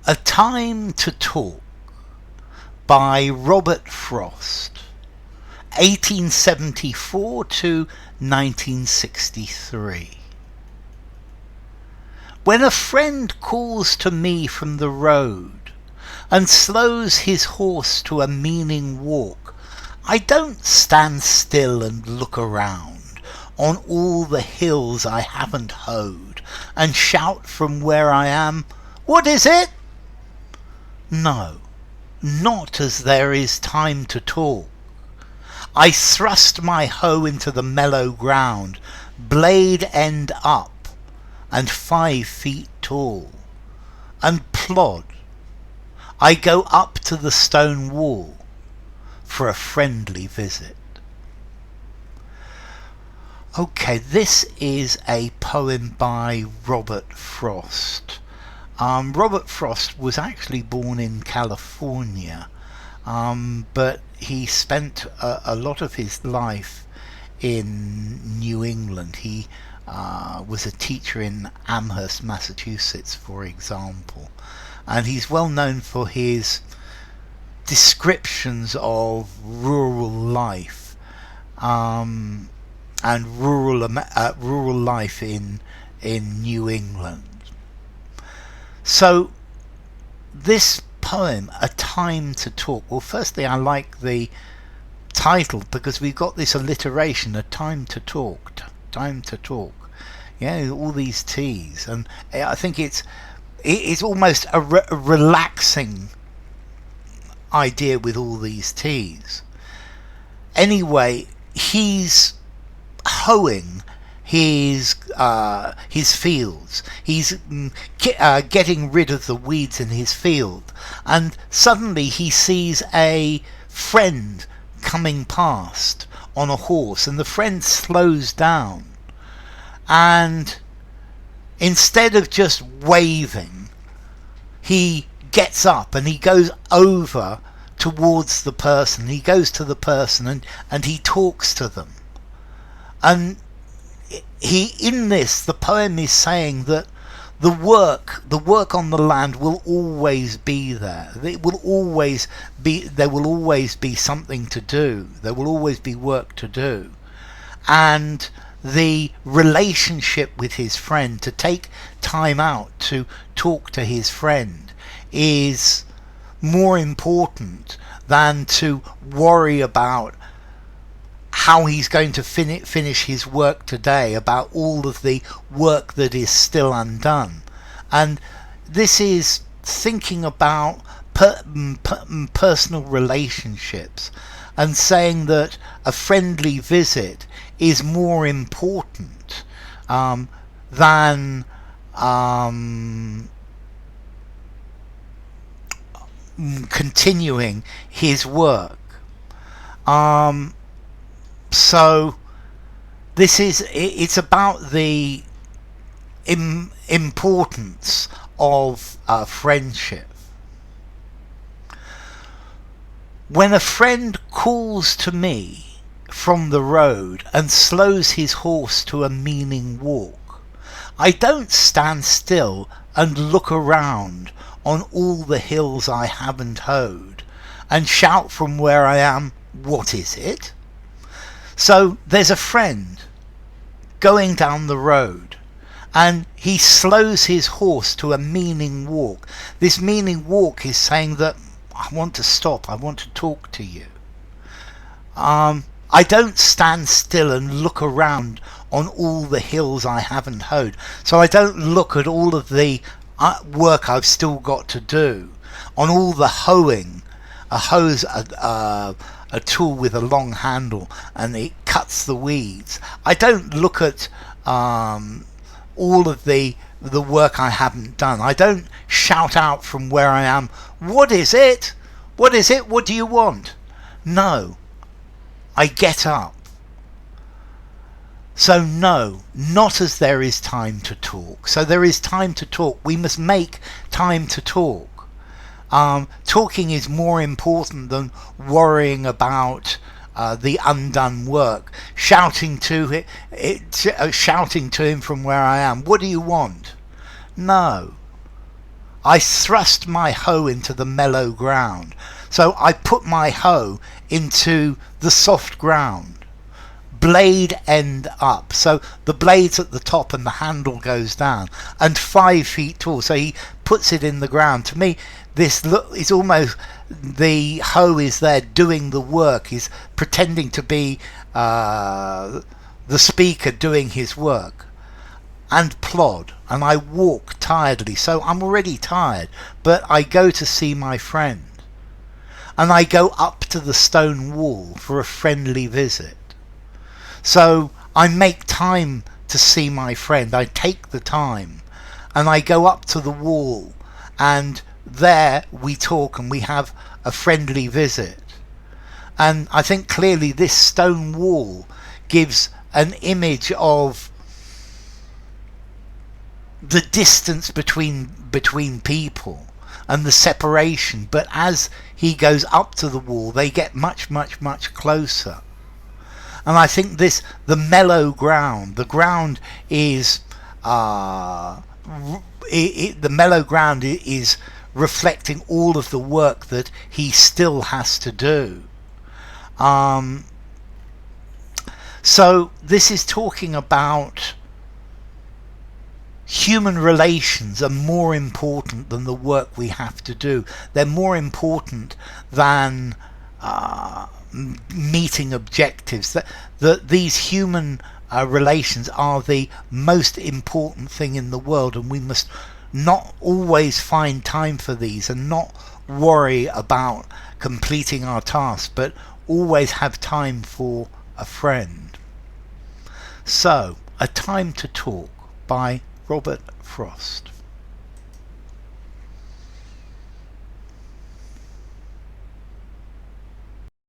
A Time to Talk by Robert Frost, 1874 to 1963. When a friend calls to me from the road and slows his horse to a meaning walk, I don't stand still and look around on all the hills I haven't hoed and shout from where I am, "What is it?" No, not as there is time to talk. I thrust my hoe into the mellow ground, blade end up and 5 feet tall, and plod. I go up to the stone wall for a friendly visit. Okay, this is a poem by Robert Frost. Robert Frost was actually born in California, but he spent a lot of his life in New England. He was a teacher in Amherst, Massachusetts, for example, and he's well known for his descriptions of rural life and rural life in New England. So this poem, A Time to Talk, well, firstly I like the title because we've got this alliteration, a time to talk, time to talk. Yeah, all these T's, and I think it's almost a relaxing idea with all these T's. Anyway, he's hoeing his fields. He's getting rid of the weeds in his field, and suddenly he sees a friend coming past on a horse, and the friend slows down, and instead of just waving, he gets up and he goes over towards the person. He goes to the person and he talks to them. And the poem is saying that the work on the land will always be there. There will always be something to do. There will always be work to do. And the relationship with his friend, to take time out to talk to his friend, is more important than to worry about how he's going to finish his work today, about all of the work that is still undone. And this is thinking about personal relationships and saying that a friendly visit is more important than continuing his work. So it's about the importance of friendship. When a friend calls to me from the road and slows his horse to a meaning walk, I don't stand still and look around on all the hills I haven't hoed and shout from where I am, "What is it?" So there's a friend going down the road and he slows his horse to a meaning walk. This meaning walk is saying that I want to stop, I want to talk to you. I don't stand still and look around on all the hills I haven't hoed. So I don't look at all of the work I've still got to do, on all the hoeing. A hoe's a tool with a long handle and it cuts the weeds. I don't look at all of the work I haven't done. I don't shout out from where I am, "What is it? What is it? What do you want?" No, I get up. So no, not as there is time to talk. So there is time to talk. We must make time to talk. Talking is more important than worrying about the undone work. Shouting to him from where I am, "What do you want?" No, I thrust my hoe into the mellow ground. So I put my hoe into the soft ground, blade end up, so the blade's at the top and the handle goes down, and 5 feet tall. So he puts it in the ground. To me, this look is almost, the hoe is there doing the work. He's pretending to be the speaker doing his work. And plod, and I walk tiredly, so I'm already tired, but I go to see my friend, and I go up to the stone wall for a friendly visit. So I make time to see my friend. I take the time and I go up to the wall, and there we talk and we have a friendly visit. And I think clearly this stone wall gives an image of the distance between people and the separation, but as he goes up to the wall they get much closer. And I think the mellow ground, the ground is the mellow ground is reflecting all of the work that he still has to do. So this is talking about human relations are more important than the work we have to do. They're more important than meeting objectives. That these human relations are the most important thing in the world, and we must not always find time for these and not worry about completing our tasks, but always have time for a friend. So, A Time to Talk by Robert Frost.